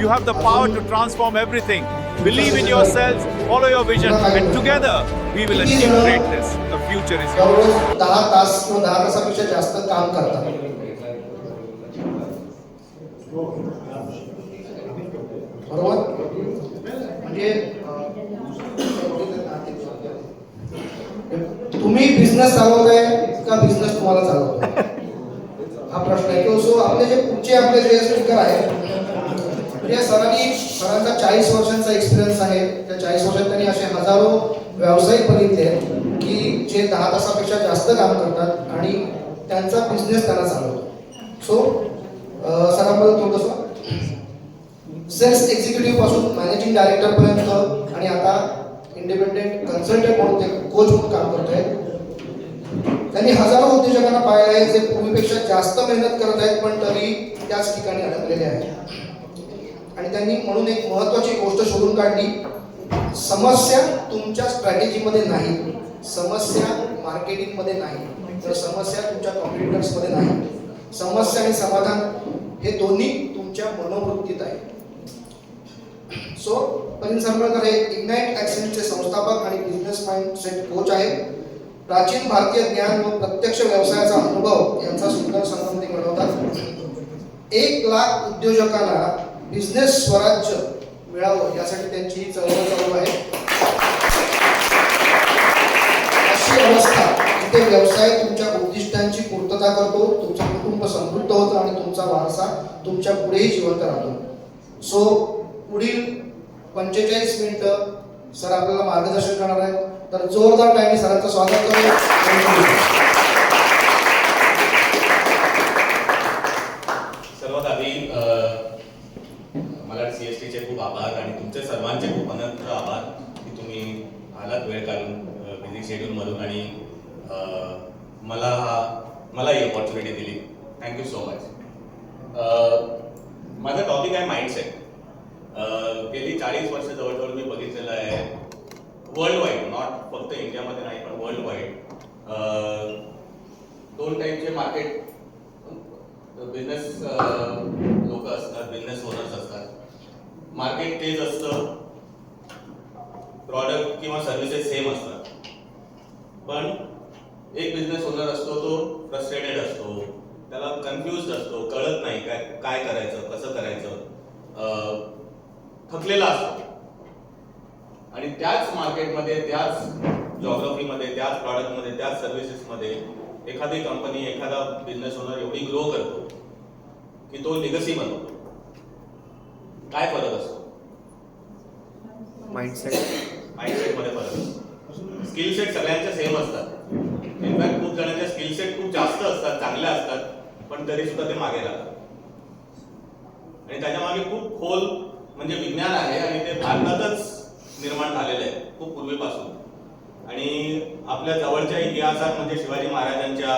You have the power to transform everything. Believe in yourselves, follow your vision, and together we will achieve greatness. The future is yours. दररोज 10 तास किंवा 10 तासापेक्षा जास्त काम करतात. बरोबर म्हणजे तुम्ही बिझनेस चालवताय का बिझनेस तुम्हाला चालवतोय हा प्रश्न आहे. सो आपले जे पुढचे आपले जे स्पीकर आहेत म्हणजे सरांचा 40 वर्षांचा एक्सपिरियन्स आहे. त्या 40 वर्षात त्यांनी असे हजारो व्यावसायिक बघितले की जे 10 तासापेक्षा जास्त काम करतात आणि त्यांचा बिझनेस त्यांना चालवतो. सो सरांबद्दल थोडंसं सेल्स एक्झिक्युटिव्ह पासून मॅनेजिंग डायरेक्टर पर्यंत आणि आता इंडिपेंडेंट कन्सल्टंट म्हणून ते कोच म्हणून काम करतोय. त्यांनी हजारो उद्योजकांना पाहिलं आहे जे पूर्वीपेक्षा जास्त मेहनत करत आहेत पण तरी त्याच ठिकाणी अडकलेले आहेत. आणि त्यांनी म्हणून एक महत्त्वाची गोष्ट शोधून काढली. समस्या तुमच्या स्ट्रॅटेजीमध्ये नाही, समस्या मार्केटिंगमध्ये नाही, तर समस्या तुमच्या कॉम्पिटिटर्समध्ये नाही. समस्या आणि समाधान हे दोन्ही तुमच्या मनोवृत्तीत आहे. सो परिण सरमळकर हे इग्नाइट ॲक्शनचे संस्थापक आणि बिझनेस माइंडसेट कोच आहेत. प्राचीन भारतीय ज्ञान व प्रत्यक्ष व्यवसायाचा अनुभव यांचा सुंदर संगम ते घडवतात. 1 लाख उद्योजकांना बिझनेस स्वराज्य मिळावं यासाठी त्यांची चळवळ चालू आहे. अशी अवस्था इथे व्यवसाय तुमच्या उद्दिष्टांची पूर्तता करतो, तुमचं कुटुंब समृद्ध होतं आणि तुमचा वारसा तुमच्या पुढेही जिवंत राहतो. सो पुढील 45 मिनिटं सर आपल्याला मार्गदर्शन करणार आहेत. तर जोरदार टाइम सरांचं स्वागत करूया. सर्वात आधी मला CSTचे खूप आभार आणि तुमचे सर्वांचे खूप अनंत आभार की तुम्ही आलात वेळ काढून बिझी शेड्यूलमधून आणि मला ही अपॉर्च्युनिटी दिली. Thank you so much. माझा टॉपिक आहे माइंडसेट. गेली 40 वर्ष जवळजवळ मी बघितलेलं आहे वर्ल्ड वाईड, नॉट फक्त इंडियामध्ये नाही पण वर्ल्ड वाईड. 2 टाईपचे मार्केट बिझनेस लोक असतात, बिझनेस ओनर्स असतात. मार्केट तेच असतं, प्रॉडक्ट किंवा सर्व्हिसेस सेम असतात, पण एक बिझनेस ओनर असतो तो फ्रस्ट्रेटेड असतो, त्याला कन्फ्युज्ड असतो, कळत नाही काय करायचं, कसं करायचं, थकलेला असतो. आणि त्याच मार्केटमध्ये, त्याच जॉग्राफीमध्ये, त्याच प्रॉडक्टमध्ये, त्याच सर्व्हिसेसमध्ये एखादी कंपनी, एखादा बिझनेस ओनर एवढी ग्रो करतो की तो लिगसी बनवतो. काय फरक असतो? माइंडसेटमध्ये फरक असतो. स्किल सेट सगळ्यांच्या सेम असतात. इनफॅक्ट खूप जणांचे स्किल सेट खूप जास्त असतात, चांगले असतात, पण तरी सुद्धा ते मागे राहतात. आणि त्याच्या मागे खूप खोल म्हणजे विज्ञान आहे आणि ते भारतातच निर्माण झालेलं आहे खूप पूर्वीपासून. आणि आपल्या जवळच्या इतिहासात म्हणजे शिवाजी महाराजांच्या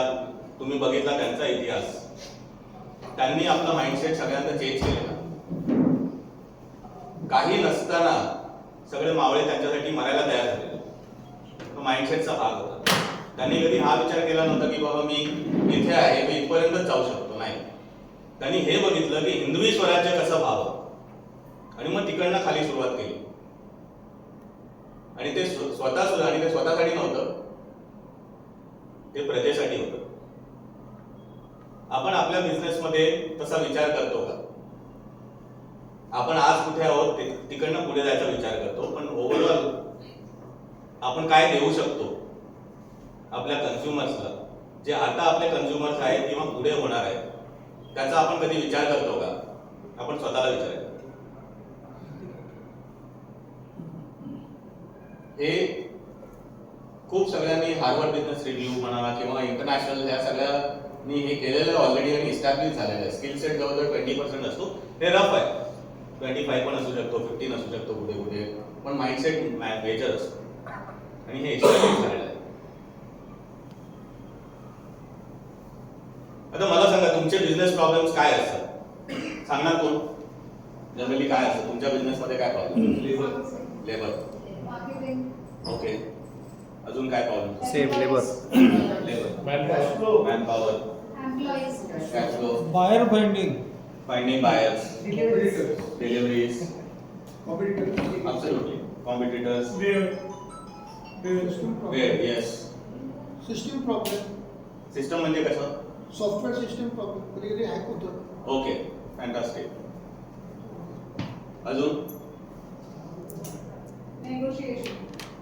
तुम्ही बघितला त्यांचा इतिहास, त्यांनी आपला माइंडसेट सगळ्यांना चेंज केलेला. काही नसताना सगळे मावळे त्यांच्यासाठी मरायला तयार झाले. तो माइंडसेटचा भाग होता. त्यांनी कधी हा विचार केला नव्हता की बाबा मी इथे आहे, मी इथपर्यंतच जाऊ शकतो. नाही, त्यांनी हे बघितलं की हिंदवी स्वराज्य कसं व्हावं आणि मग तिकडनं खाली सुरुवात केली. आणि ते स्वतःसाठी नव्हतं, ते प्रजेसाठी होतं. आपण आपल्या बिझनेसमध्ये तसा विचार करतो का? आपण आज कुठे आहोत तिकडनं पुढे जायचा विचार करतो, पण ओव्हरऑल आपण काय देऊ शकतो आपल्या कन्झ्युमर्सला, जे आता आपले कन्झ्युमर्स आहेत किंवा पुढे होणार आहेत, त्याचा आपण कधी विचार करतो का? आपण स्वतःला विचारायचं. हे खूप सगळ्यांनी हार्वर्ड बिझनेस रिव्ह्यू म्हणा किंवा इंटरनॅशनल या सगळ्यांनी हे केलेलं ऑलरेडी आणि इस्टॅब्लिश झालेलं आहे. स्किल सेट जवळजवळ 20% असतो. हे रफ आहे, 25 पण असू शकतो, 15 असू शकतो पुढे पुढे, पण माइंडसेट मेजर असतो आणि हे इस्टॅब्लिश झालेलं आहे. आता मला सांगा तुमचे बिझनेस प्रॉब्लेम्स काय असतात? सांगणार कोण? जनरली काय असतं तुमच्या बिझनेसमध्ये? काय प्रॉब्लेम? लेबर. ओके, अजून काय problem? Same labour, man power, cash flow, buyer finding, finding buyers, Competitors. deliveries, Competitors. absolutely, competitors, Where? System problem. where, yes. System problem. System म्हणजे कसं? Software system problem. कधी कधी हॅक होतं. Okay, fantastic. अजून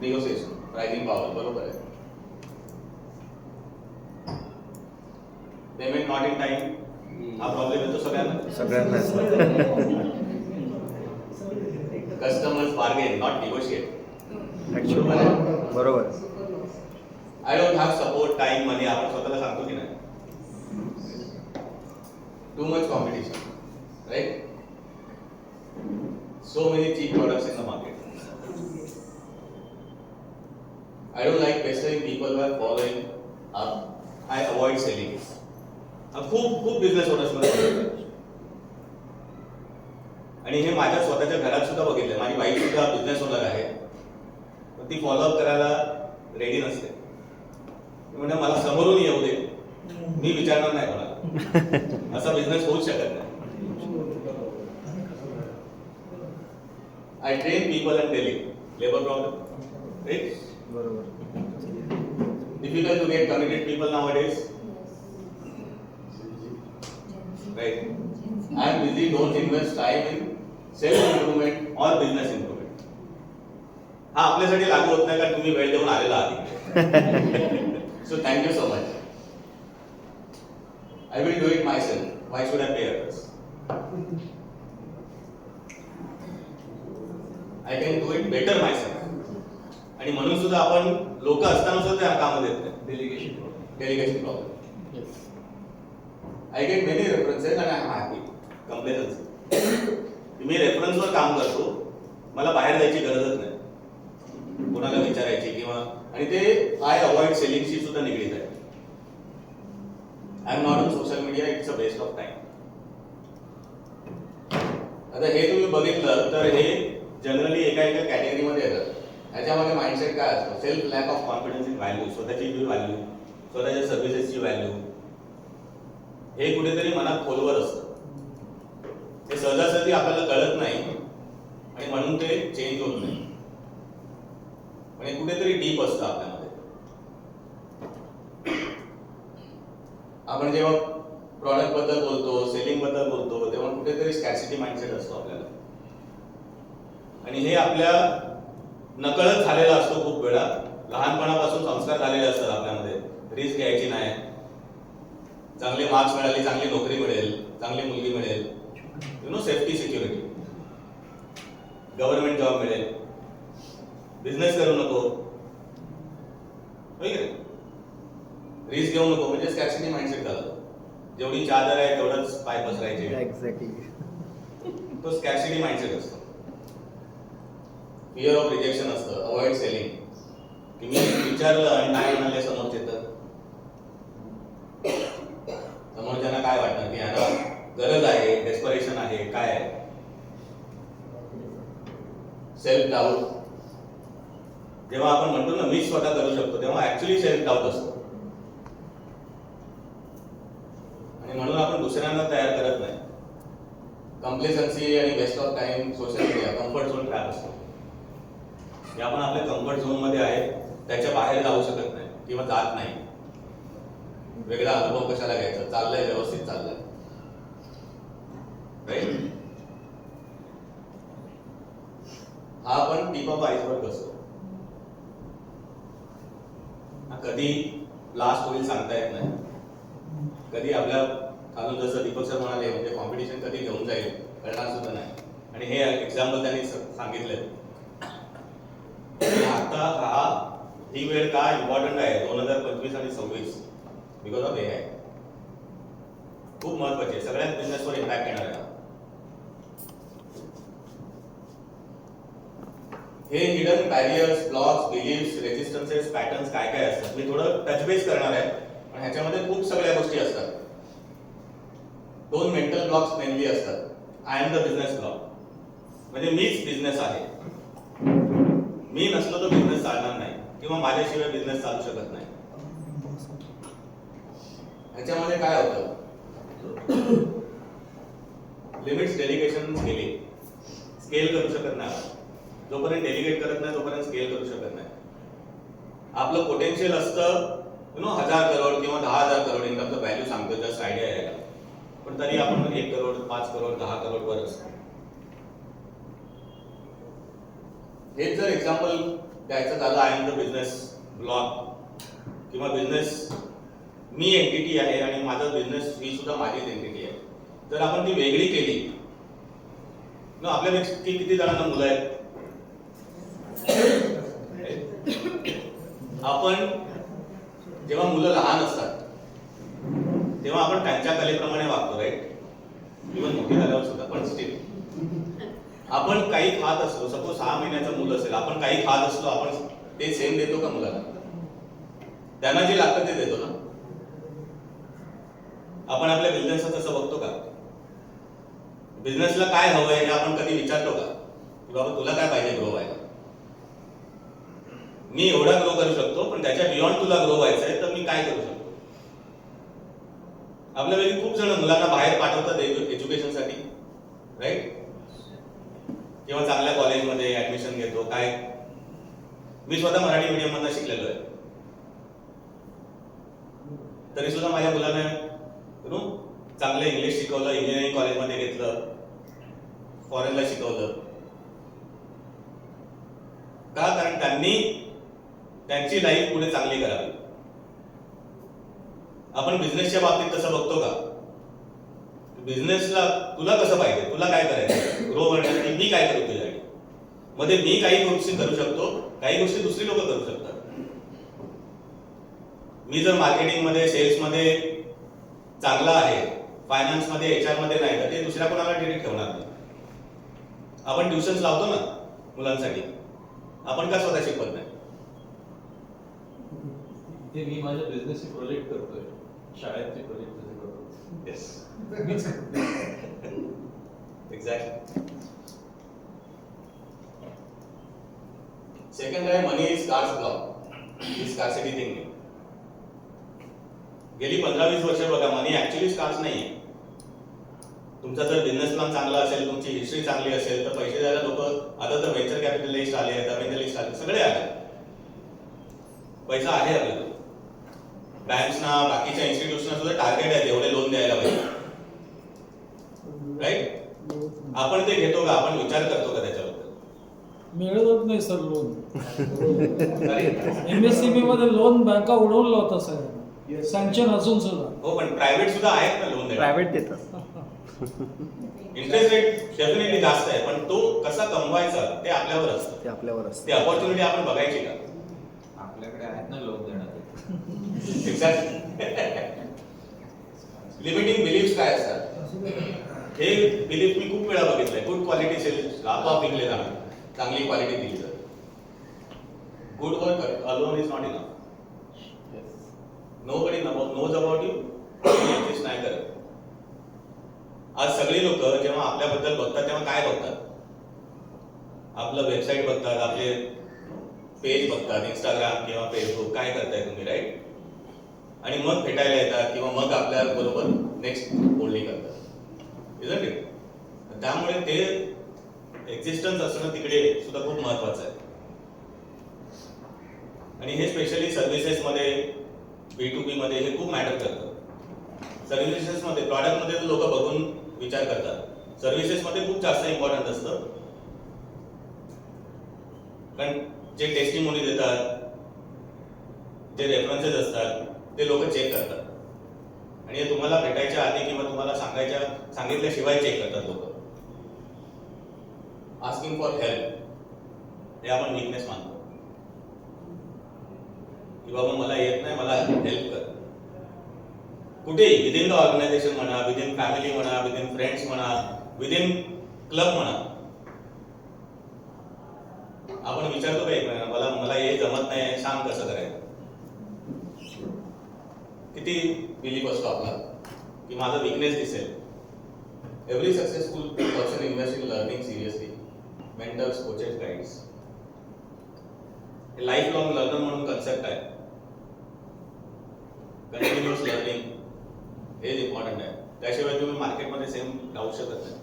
negotiation, pricing power, बरोबर आहे. Payment not in time, हा problem येतो सगळ्यांना. सगळ्यांनाच customers bargain not negotiate. Actually बरोबर. I don't have support time money, आपण स्वतःला सांगतो की नाही. Too much competition, right. So many cheap products in the market. I don't like pestering people who are following up. I avoid selling. खूप business owners मध्ये आणि हे माझ्या स्वतःच्या घरात सुद्धा बघितलं. माझी वाईफ सुद्धा बिझनेस ओनर आहे, पण ती फॉलोअप करायला रेडी नसते. म्हणजे मला समोरून येऊ दे, मी विचारणार नाही कोणाला. असा बिझनेस होऊच शकत नाही. I train people and tell you, labor problem, right? Difficult to get committed people nowadays, right? I am busy, don't invest time in self-improvement or business improvement. हा आपल्यासाठी लागू होत नाही, कारण तुम्ही वेळ देऊन आलेला आहात. So thank you so much. I will do it myself. Why should I pay others? I can do it better myself. आणि म्हणून सुद्धा आपण लोक असताना सुद्धा त्या कामात येत नाही. Delegation problem. I get many references आणि आय एम हॅपी. कंप्लेसन्सी. मी रेफरन्सवर काम करतो, मला बाहेर जायची गरजच नाही, कोणाला विचारायची किंवा. आणि ते आय अवॉइड सेलिंगशी सुद्धा निगडीत आहे. I am not on social media, it's a waste of time. आता हे तुम्ही बघितलं तर हे जनरली एका कॅटेगरीमध्ये येतात. याच्यामध्ये माइंडसेट काय असतो? Self lack of confidence in value, स्वतःची व्हॅल्यू, स्वतःच्या सर्व्हिसेसची व्हॅल्यू, हे कुठेतरी मनात खोलवर असतं. हे सहजासहजी आपल्याला कळत नाही आणि म्हणून ते चेंज होत नाही. पण हे कुठेतरी डीप असतं आपल्यामध्ये. आपण जेव्हा प्रॉडक्ट बद्दल बोलतो, सेलिंग बद्दल बोलतो, तेव्हा कुठेतरी स्कॅर्सिटी माइंडसेट असतो आपल्याला. आणि हे आपल्या नकळत झालेला असतो. खूप वेळा लहानपणापासून संस्कार झालेले असतात आपल्यामध्ये. रिस्क घ्यायची नाही, चांगले मार्क्स मिळाले, चांगली नोकरी मिळेल, चांगली मुलगी मिळेल, सेफ्टी सिक्युरिटी, गव्हर्नमेंट जॉब मिळेल, बिझनेस करू नको, रिस्क घेऊ नको, म्हणजे स्कॅर्सिटी माइंडसेट झालं. जेवढी चादर आहे तेवढंच पाय पसरायचे. एक्झॅक्टली. तो स्कॅर्सिटी माइंडसेट असतो. फिअर ऑफ रिजेक्शन असतं. Avoid selling. की मी विचारलं आणि नाही म्हणाले समोरचे तर समोरच्यांना काय वाटणार की ह्याला गरज आहे, डेस्परेशन आहे, काय आहे. Self doubt. जेव्हा आपण म्हणतो ना मी स्वतः करू शकतो, तेव्हा ऍक्च्युली सेल्फ डाऊट असतो. आणि म्हणून आपण दुसऱ्यांना तयार करत नाही. कंप्लेसन्सी आणि waste of time, social media, comfort zone trap असतो. जे आपण आपल्या कम्फर्ट झोन मध्ये आहे त्याच्या बाहेर जाऊ शकत नाही किंवा जात नाही. वेगळा अनुभव कशाला घ्यायचा? चाललंय, व्यवस्थित चाललंय, राईट. हा आपण टिप ऑफ आइसबर्ग असतो. कधी ब्लास्ट होईल सांगता येत नाही. कधी आपल्या खालून जसं दीपक सर म्हणाले, म्हणजे कॉम्पिटिशन कधी घेऊन जाईल कळणार सुद्धा नाही. आणि हे एक्झाम्पल त्यांनी सांगितले. आता ही वेळ का इम्पॉर्टंट आहे 2025 आणि 26 बिकॉज ऑफ AI. खूप महत्वाची आहे. सगळ्याच बिझनेसवर इम्पॅक्ट येणार आहे. हे hidden barriers, blocks, beliefs, resistances, patterns काय काय असतात मी थोडं टच बेस करणार आहे. पण ह्याच्यामध्ये खूप सगळ्या गोष्टी असतात. 2 मेंटल ब्लॉक्स मेनली असतात. I am the business block, म्हणजे मीच बिझनेस आहे. मी नसलो तो बिझनेस चालणार नाही किंवा माझ्याशिवाय बिझनेस चालू शकत नाही. ह्याच्यामध्ये काय होतं? लिमिट्स डेलिगेशन केली, स्केल करू शकत नाही. जोपर्यंत डेलिगेट करत नाही तोपर्यंत स्केल करू शकत नाही. आपलं पोटेन्शियल असतं 1000 करोड किंवा 10,000 करोड इनकमचं व्हॅल्यू सांगतो जस्ट आयडिया यायला, पण तरी आपण 1 करोड 5 करोड 10 करोड वर असतो. हेच जर एक्झाम्पल द्यायचं झालं, I am the business block किंवा बिझनेस मी एंटिटी आहे आणि माझा बिझनेस ही सुद्धा माझीच एंटिटी आहे. जर आपण ती वेगळी केली ना, आपल्यापेक्षा किती जणांना मुलं आहेत? आपण जेव्हा मुलं लहान असतात तेव्हा आपण त्यांच्या कलेप्रमाणे वागतो, राईट? इव्हन मोठी झाल्यावर सुद्धा, पण स्टील आपण काही खात असलो, सपोज 6 महिन्याचं मुलं असेल, आपण काही खात असलो, आपण ते सेम देतो का मुलाला? त्यांना जे लागतं ते देतो ना. आपण आपल्या बिझनेसचं तसं बघतो का? बिझनेसला काय हवंय हे आपण कधी विचारतो का की बाबा तुला काय पाहिजे ग्रो व्हायला? मी एवढा ग्रो करू शकतो, पण त्याच्या बियॉन्ड तुला ग्रो व्हायचंय तर मी काय करू शकतो? आपल्यापैकी खूप जण मुलांना बाहेर पाठवतात एज्युकेशनसाठी, राईट? किंवा चांगल्या कॉलेजमध्ये ऍडमिशन घेतो. काय, मी स्वतः मराठी मीडियम मधनं शिकलेलो आहे, तरी सुद्धा माझ्या मुलांना चांगलं इंग्लिश शिकवलं, इंजिनिअरिंग कॉलेजमध्ये घेतलं, फॉरेनला शिकवलं. का? कारण त्यांनी त्यांची लाईफ पुढे चांगली करावी. आपण बिझनेसच्या बाबतीत तसं बघतो का? बिझनेसला तुला कसं पाहिजे, तुला काय करायचं, ग्रो करण्यासाठी मी काय करू तुझ्यासाठी? मध्ये मी काही गोष्टी करू शकतो, काही गोष्टी दुसरी लोक करू शकतात. मी जर मार्केटिंग मध्ये, सेल्स मध्ये चांगला आहे, फायनान्स मध्ये, HR मध्ये नाही, तर ते दुसऱ्या कोणाला डिरेक्ट ठेवणार नाही. आपण ट्युशन्स लावतो ना मुलांसाठी, आपण का स्वतः शिकवत नाही? ते मी माझ्या बिझनेसचे प्रोजेक्ट करतोय, शाळेचे प्रोजेक्ट करतो. Yes, exactly. सेकंड आहे मनी इज स्कार्स ब्लॉक, ही स्कार्सिटी थिंकिंग. गेली 15-20 वर्ष बघा, मनी ऍक्च्युअली स्कार्स नाहीये. तुमचा जर बिझनेस प्लॅन चांगला असेल, तुमची हिस्ट्री चांगली असेल, तर पैसे द्यायला लोक, आता तर व्हेंचर कॅपिटलिस्ट आले, एव्हेंजलिस्ट आले, सगळे आले. पैसा आहे आपल्याकडे. बँक्सना, बाकीच्या इन्स्टिट्यूशनना सुद्धा टार्गेट आहे एवढे लोन द्यायला पाहिजे, राईट? आपण ते घेतो का? आपण विचार करतो का त्याच्याबद्दल? मिळत नाही सर लोन. अरे, MSCB मध्ये लोन बँका उडवून लावतात सर, सँक्शन असून सुद्धा. हो, पण प्रायव्हेट सुद्धा आहेत ना लोन द्यायला. प्रायव्हेट देतात. इंटरेस्ट रेट डेफिनेटली जास्त आहे, पण तो कसा कमवायचा ते आपल्यावर असतं. ते आपल्यावर असतं. ते अपॉर्च्युनिटी आपण बघायची का? आपल्याकडे आहेत ना लोक देणार. एक्झॅक्टली. लिमिटिंग बिलीफ्स काय असतात? हे बिलीफ मी खूप वेळा बघितलंय. गुड क्वालिटी सेल्स आपोआप विकले जाणार, चांगली क्वालिटी दिली तर. Good work alone is not enough. Nobody knows about you, exist नाही करत. आज सगळी लोक जेव्हा आपल्याबद्दल बघतात तेव्हा काय बघतात? आपलं वेबसाईट बघतात, आपले पेज बघतात, इंस्टाग्राम किंवा फेसबुक, काय करताय तुम्ही, राईट? आणि मग भेटायला येतात किंवा मग आपल्या बरोबर नेक्स्ट बोलणी करतात, इजंट इट? त्यामुळे ते एक्झिस्टन्स असणं तिकडे सुद्धा खूप महत्वाचं आहे. आणि हे स्पेशली सर्व्हिसेसमध्ये, B2B मध्ये हे खूप मॅटर करतं. सर्व्हिसेसमध्ये, प्रॉडक्टमध्ये लोक बघून विचार करतात, सर्व्हिसेसमध्ये खूप जास्त इम्पॉर्टंट असतं. कारण जे टेस्टिमोनी देतात, जे रेफरन्सेस असतात, ते लोक चेक करतात. आणि हे तुम्हाला भेटायच्या आधी किंवा तुम्हाला सांगितल्याशिवाय चेक करतात लोक. आस्किंग फॉर हेल्प हे आपण वीकनेस मानतो, की बाबा मला येत नाही, मला हेल्प कर. कुठेही, विदिन द ऑर्गनायझेशन म्हणा, विदिन फॅमिली म्हणा, विदिन फ्रेंड्स म्हणा, विदिन क्लब म्हणा, आपण विचारतो का एकमेकांना, मला हे जमत नाही, सांग कसं करायचं? किती बिलीफ असतो आपला की माझा वीकनेस दिसेल. Every successful person invest in learning seriously. Mentors, coaches, guides. Life long learner म्हणून कन्सेप्ट आहे. कंटिन्युअस लर्निंग हेच इम्पॉर्टंट आहे. त्याशिवाय तुम्ही मार्केटमध्ये सेम राहू शकत नाही.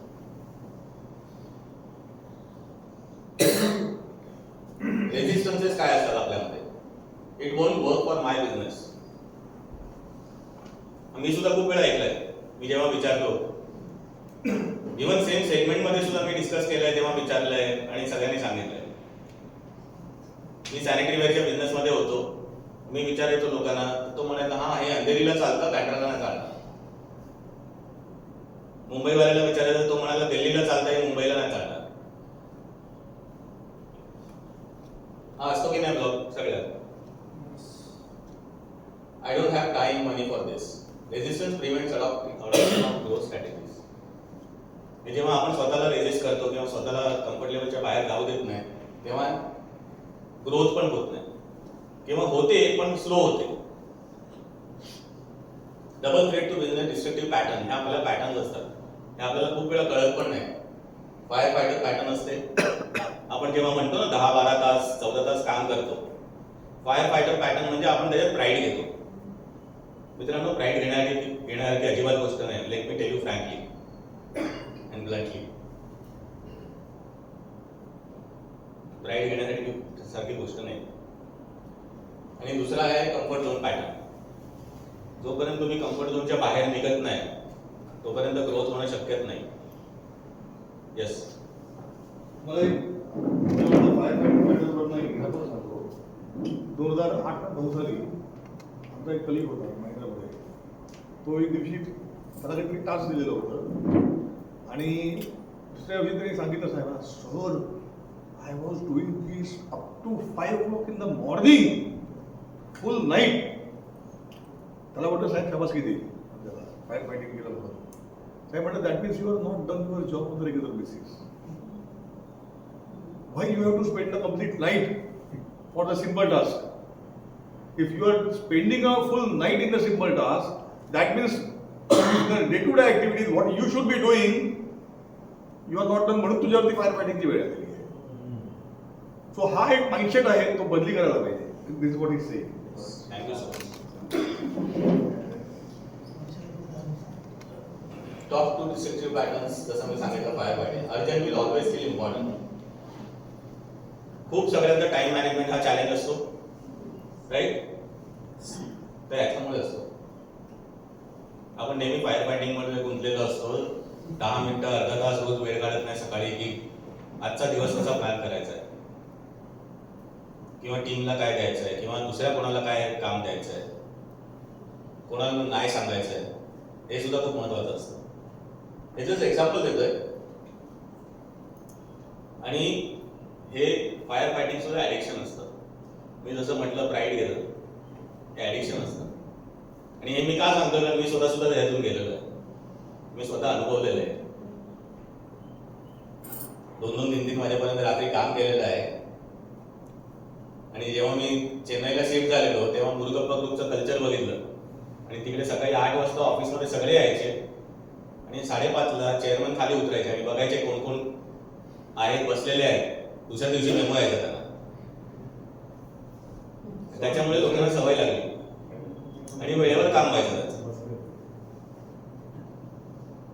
रेजिस्टन्सेस काय असतात आपल्यामध्ये. It won't work for my business. मी सुद्धा खूप वेळा ऐकलंय, मी जेव्हा विचारतो, इव्हन सेम सेगमेंटमध्ये सुद्धा मी डिस्कस केलंय तेव्हा विचारलंय आणि सगळ्यांनी सांगितलंय. मी सॅनिटरी वेअरच्या बिझनेसमध्ये होतो, मी विचारायचो लोकांना, तो म्हणायचा हा हे अंधेरीला चालतं, बँड्राला नाही चालतं. मुंबईवाल्याला विचारायचं, तो म्हणाला दिल्लीला चालतंय, मुंबईला नाही चालणार. हा असतो की नाही ब्लॉग सगळ्यात. I don't have time money for this. Resistance prevents adoption of growth strategies. हे जेव्हा आपण स्वतःला रेजिस्ट करतो किंवा स्वतःला कम्फर्ट लेवलच्या बाहेर जाऊ देत नाही, तेव्हा ग्रोथ पण होत नाही किंवा होते पण स्लो होते. Double threat to business destructive pattern, हे आपल्याला पॅटर्न असतात. हे आपल्याला खूप वेळा कळत पण नाही. फायर फायटर पॅटर्न असते. आपण जेव्हा म्हणतो ना 10-12 तास 14 तास काम करतो, फायर फायटर पॅटर्न म्हणजे आपण त्याच्यात प्राईड घेतो. मित्रांनो, प्राईड घेण्यासारखी अजिबात गोष्ट नाही. Let me tell you frankly and bluntly. Pride घेण्यासाठी सारखी गोष्ट नाही. आणि दुसरा आहे कम्फर्ट झोन पॅटर्न. जोपर्यंत तुम्ही कम्फर्ट झोनच्या बाहेर निघत नाही तोपर्यंत ग्रोथ होणं शक्यच नाही. येस, मला एक फायर फायटिंग पॅटर्नवरनं एक एक्झाम्पल सांगतो. 2008-9 साली आमचा एक कलिग होता महिंद्रामध्ये. तो एक दिवशी त्याला काहीतरी टास्क दिलेलं होतं आणि दुसऱ्या दिवशी त्यांनी सांगितलं, साहेब sir I was doing this up to 5 o'clock in the morning, full night. त्याला वाटतं साहेब शाबासकी देईल आपल्याला, फायर फायटिंग केलं होतं. साहेब म्हणतात that means you are not done your job on the regular basis. Why you have to spend the complete night for the simple task? If you are spending a full night in the simple task, that means the day-to-day activities, what you should be doing, you are not done. म्हणून तुझ्यावरती fire फायटिंगची वेळ आलेली आहे. So हा एक mindset आहे, तो बदली करायला पाहिजे. This what is saying. Thank you so much. Top 2 destructive patterns, जसं मी सांगितलं, fire fighting. Urgent will always feel important. खूप सगळ्यांचा टाइम मॅनेजमेंट हा चॅलेंज असतो, राईट? तर याच्यामुळे असतो. आपण नेहमी फायर फायटिंग मध्ये गुंतलेलो असतो. 10 मिनिटं अर्धा तास रोज वेळ काढत नाही सकाळी की आजचा दिवस कसा प्लॅन करायचा आहे, किंवा टीमला काय द्यायचं आहे, किंवा दुसऱ्या कोणाला काय काम द्यायचं आहे, कोणाला नाही सांगायचं आहे, हे सुद्धा खूप महत्वाचं असतं. ह्याचंच एक्झाम्पल देतोय. आणि हे फायर फायटिंग सुद्धा ॲडिक्शन असतं. मी जसं म्हटलं प्राईड घेतं, हे ॲडिक्शन असतं. आणि हे मी का सांगतो, कारण मी सुद्धा त्यातून गेलेलो आहे. मी स्वतः अनुभवलेलं आहे. 2-3 वाजेपर्यंत रात्री काम केलेलं आहे. आणि जेव्हा मी चेन्नईला शिफ्ट झालेलो तेव्हा मुरुगप्पा ग्रुपचं कल्चर बघितलं. आणि तिकडे सकाळी 8 वाजता ऑफिसमध्ये सगळे यायचे आणि 5:30ला चेअरमन खाली उतरायचे आणि बघायचे कोण कोण आहेत, बसलेले आहेत. दुसऱ्या दिवशी मेमो यायचा त्यांना. त्याच्यामुळे लोकांना सवय लागली आणि वेळेवर काम व्हायचं त्याचं.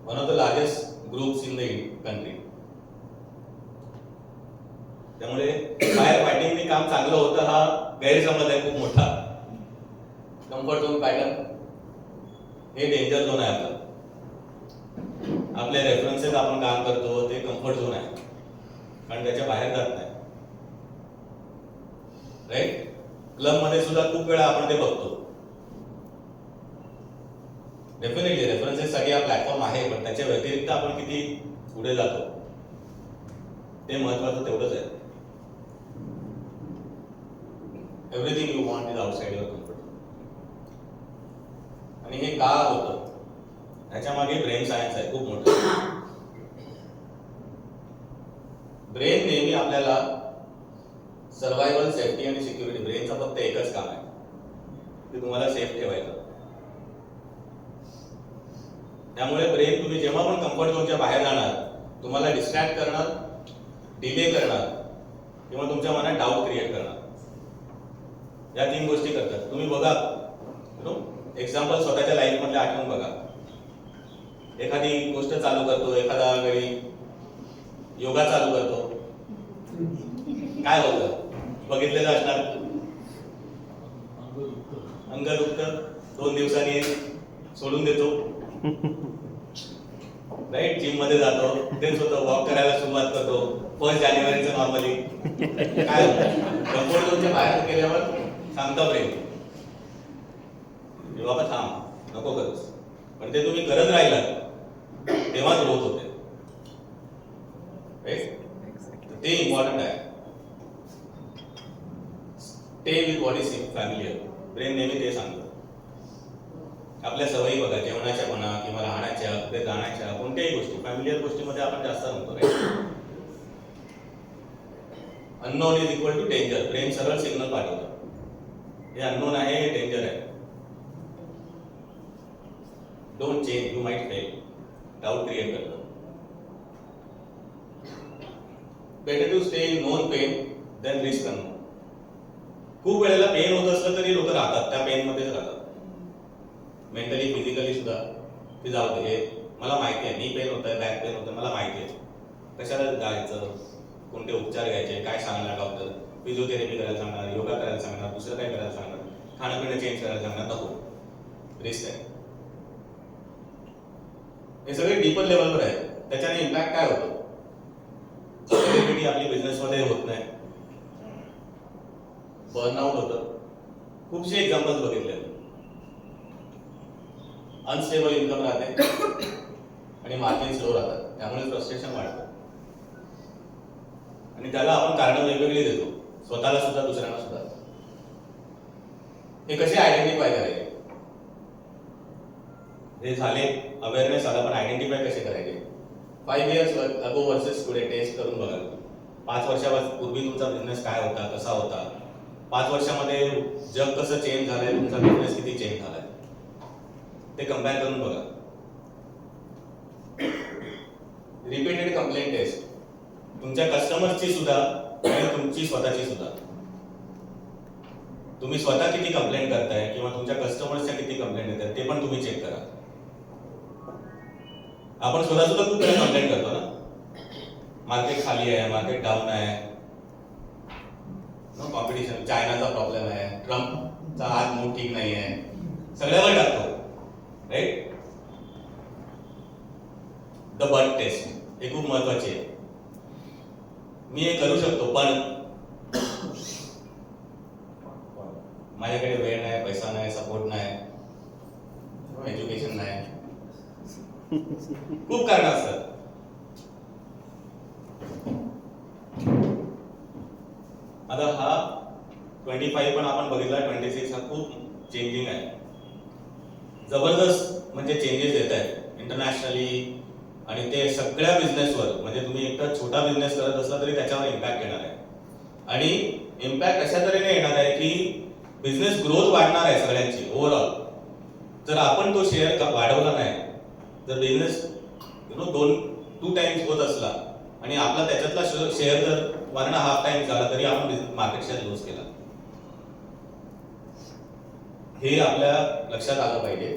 One of the largest groups in the country. त्यामुळे फायर फायटिंग काम चांगलं होतं हा गैरसमज आहे खूप मोठा. कम्फर्ट झोन पॅटर्न हे डेंजर झोन आहे आपला. आपले रेफरन्सेस आपण काम करतो ते कम्फर्ट झोन आहे, कारण त्याच्या बाहेर जात नाही, राईट? क्लब मध्ये सुद्धा खूप वेळा आपण ते बघतो. डेफिनेटली रेफरन्सेस साठी हा प्लॅटफॉर्म आहे, पण त्याच्या व्यतिरिक्त आपण किती पुढे जातो ते महत्वाचं तेवढंच आहे. Everything you want is outside your comfort. आणि हे का होतं त्याच्या मागे ब्रेन सायन्स आहे खूप मोठं. ब्रेन नेहमी आपल्याला सर्व्हायव्हल, सेफ्टी आणि सिक्युरिटी, ब्रेनचं फक्त एकच काम आहे की तुम्हाला सेफ ठेवायचं. त्यामुळे ब्रेन तुम्ही जेव्हा पण कम्फर्ट झोनच्या बाहेर जाणार, तुम्हाला डिस्ट्रॅक्ट करणार, डिले करणार किंवा तुमच्या मनात डाऊट क्रिएट करणार. या 3 गोष्टी करतात. तुम्ही बघा, एक्झाम्पल स्वतःच्या लाईफ मधले आठवून बघा. एखादी गोष्ट चालू करतो, एखादा वेळी योगा चालू करतो, काय होतं? बघितलेलं असणार. अंग दुखतं 2 दिवसांनी सोडून देतो, राईट. जिम मध्ये जातो, तेच होतं. वॉक करायला सुरुवात करतो 1 जानेवारीचं नॉर्मली. काय होतं, कम्फर्ट झोनच्या बाहेर गेल्यावर सांगता ब्रेन बाबा थांब, नको करूस. पण ते तुम्ही करत राहिलात तेव्हा ग्रोथ होते, ते इम्पॉर्टंट आहे. Stay with what is familiar. Brain नेहमी ते सांगतं. आपल्या सवयी बघा, जेवणाच्या म्हणा किंवा राहण्याच्या, कुठे जाण्याच्या, कोणत्याही गोष्टी फॅमिलियर गोष्टीमध्ये आपण जास्त रमतो. Unknown is equal to danger. Brain सरळ सिग्नल पाठवतं, हे अननोन आहे, हे डेंजर आहे. Don't change, you might fail. Doubt create करतं. Better to stay in known pain than risk unknown. खूप वेळेला पेन होत असलं तरी लोक राहतात, त्या पेन मध्येच राहतात. मेंटली फिजिकली सुद्धा ते जाऊ दे, हे मला माहिती आहे, नी पेन होत आहे, बॅक पेन होतं, मला माहिती आहे. कशाला जायचं, कोणते उपचार घ्यायचे, काय सांगणार डॉक्टर, फिजिओथेरपी करायला सांगणार, योगा करायला सांगणार, दुसरं काय करायला सांगणार, खाणंपिणं चेंज करायला सांगणार, नको. रिस्क आहे. हे सगळे डीपर लेवलवर आहे. त्याच्याने इम्पॅक्ट काय होतो, स्टेबिलिटी आपली बिझनेसमध्ये होत नाही, बर्नआउट होतं. खूपसे एक्झाम्पल्स बघितले. अनस्टेबल इन्कम राहते आणि मार्जिन्स लो राहतात, त्यामुळे फ्रस्ट्रेशन वाढतं. आणि त्याला आपण कारणं वेगवेगळी देतो, स्वतःला सुद्धा दुसऱ्यांना सुद्धा. हे कसे आयडेंटिफाय करायचे, हे झाले अवेअरनेस आला, पण आयडेंटिफाय कसे करायचे. 5 years अगो वर्सेस टुडे टेस्ट करून बघा. 5 वर्षापूर्वी तुमचा बिझनेस काय होता, कसा होता, 5 वर्षामध्ये जग कसं चेंज झालंय, तुमचा बिझनेस किती चेंज झालाय, ते कम्पेअर करून बघा. रिपीटेड कंप्लेंट टेस्ट, तुमच्या कस्टमर्सची सुद्धा आणि तुमची स्वतःची सुद्धा. तुम्ही स्वतः किती कंप्लेंट करताय किंवा तुमच्या कस्टमर्सच्या किती कंप्लेंट येतात ते पण तुम्ही चेक करा. आपण स्वतः सुद्धा खूप वेळा कंप्लेंट करतो ना, मार्केट खाली आहे, मार्केट डाऊन आहे, नो कॉम्पिटिशन, चायनाचा प्रॉब्लेम आहे, ट्रम्पचा आज मूड ठीक नाही आहे, सगळ्यावर टाकतो, राईट. द बट टेस्ट हे खूप महत्वाचे आहे. मी हे करू शकतो पण माझ्याकडे वेळ नाही, पैसा नाही, सपोर्ट नाही, एज्युकेशन नाही, खूप कारण असतात. आता हा 25 पण आपण बघितला, 26 हा खूप चेंजिंग आहे, जबरदस्त म्हणजे चेंजेस येत आहेत इंटरनॅशनली. आणि ते सगळ्या बिझनेसवर, म्हणजे तुम्ही एकटा छोटा बिझनेस करत असला तरी त्याच्यावर इम्पॅक्ट येणार आहे. आणि इम्पॅक्ट अशा तऱ्हेने येणार आहे की बिझनेस ग्रोथ वाढणार आहे सगळ्यांची ओव्हरऑल. जर आपण तो शेअर वाढवला नाही, जर बिझनेस 2 टाइम्स होत असला आणि आपला त्याच्यातला शेअर जर 1.5 टाइम्स झाला तरी आपण मार्केट शेअर लूज केला, हे आपल्या लक्षात आलं पाहिजे.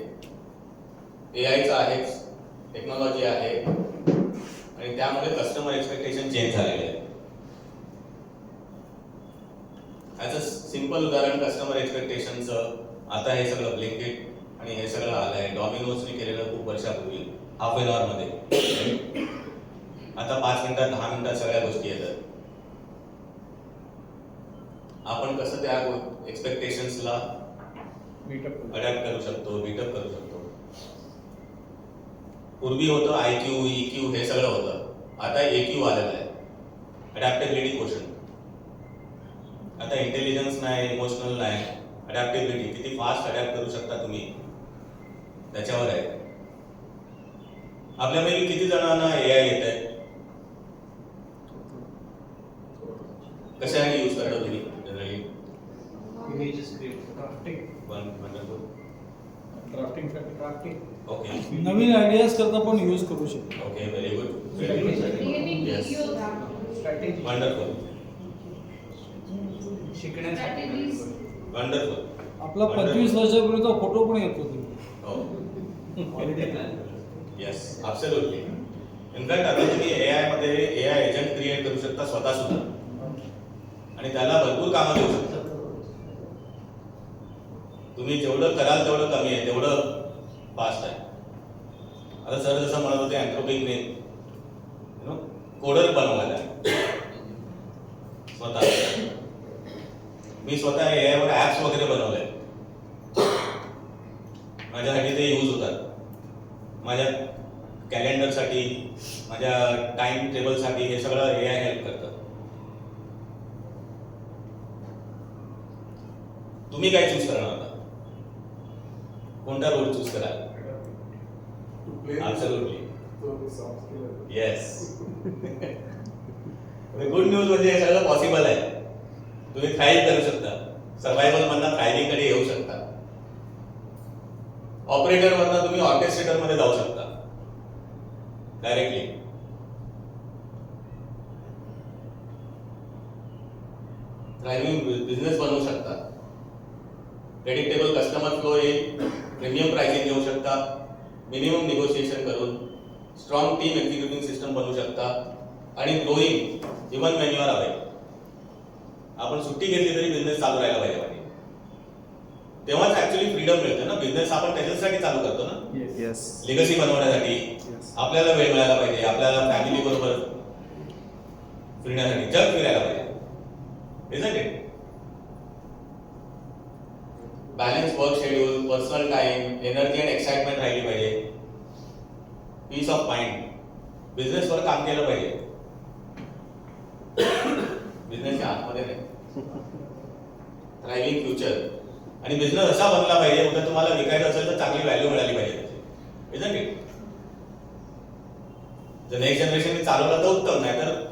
एआयचं आहे, टेक्नॉलॉजी आहे आणि त्यामुळे कस्टमर एक्सपेक्टेशन चेंज झालेले आहे. ॲज अ सिंपल उदाहरण कस्टमर एक्सपेक्टेशनचं, आता हे सगळं ब्लिंकिट आणि हे सगळं आलंय, डॉमिनोजने केलेलं खूप वर्षापूर्वी हाफ एन आवर मध्ये. आता 5 मिनिटात 10 मिनिटात सगळ्या गोष्टी येतात. आपण कसं त्या एक्सपेक्टेशन्सला अडॅप्ट करू शकतो, बीटअप करू शकतो. पूर्वी होतं IQ, EQ हे सगळं होतं, आता AQ आलेलं आहे, अडॅप्टेबिलिटी क्वोशंट. आता इंटेलिजन्स नाही, इमोशनल नाही, अडॅप्टेबिलिटी, किती फास्ट अडॅप्ट करू शकता तुम्ही त्याच्यावर आहे. आपल्यापैकी किती जणांना AI येत आहे, कशाने यूज करता तुम्ही generally? Images create wonderful. Drafting okay, नवीन आयडियाज करता पण यूज करू शकतो. Okay, very good, very good, yes, wonderful, wonderful. आपला 25 वर्षापूर्वीचा फोटो पण येतो. Yes, absolutely. इनफॅक्ट आता तुम्ही AI मध्ये AI एजंट क्रिएट करू शकता स्वतः सुद्धा, आणि त्याला भरपूर कामं देऊ शकता. तुम्ही जेवढं कराल तेवढं कमी आहे, तेवढं फास्ट आहे. आता सर जसं म्हणत होते अँथ्रोपिकने कोडर बनवायला स्वतः. मी स्वतः AI वर ऍप्स वगैरे बनवले, माझ्यासाठी ते यूज होतात. माझ्या कॅलेंडरसाठी, माझ्या टाइम टेबलसाठी हे सगळं AI हेल्प करतं. तुम्ही काय चूज करणार होता? कोणता रोड चूज कराल? Absolutely. Yes. गुड न्यूज म्हणजे हे सगळं पॉसिबल आहे. तुम्ही थ्राईव्ह करू शकता. सर्व्हायव्हल मधनं थ्रायव्हिंग कडे येऊ शकता. ऑपरेटर मधनं तुम्ही ऑर्केस्ट्रेटर मध्ये जाऊ शकता डायरेक्टली. थ्रायव्हिंग बिझनेस बनवू शकता. प्रेडिक्टेबल कस्टमर फ्लो येईल, प्रीमियम प्राइसिंग घेऊ शकता, मिनिमम निगोशिएशन करून स्ट्रॉंग टीम एक्झिक्युटिंग सिस्टम बनवू शकता आणि growing even when you are away. आपण सुट्टी घेतली तरी बिझनेस चालू राहायला पाहिजे. तेव्हाच ऍक्च्युअली फ्रीडम मिळते ना. बिझनेस आपण त्याच्यासाठी चालू करतो ना, येस. लिगसी बनवण्यासाठी. आपल्याला वेळ मिळायला पाहिजे, आपल्याला फॅमिली बरोबर फिरण्यासाठी, जग फिरायला पाहिजे. Isn't it? Balance work schedule, personal time, energy आणि एक्साइटमेंट राहिली पाहिजे, पीस ऑफ माइंड. बिझनेसवर काम केलं पाहिजे, बिझनेसच्या आतमध्ये नाही. Thriving future. आणि बिझनेस असा बनला पाहिजे, उद्या तुम्हाला विकायचं असेल तर चांगली व्हॅल्यू मिळाली पाहिजे. Isn't it? जर नेक्स्ट जनरेशनने चालवलं तर उत्तम, नाही तर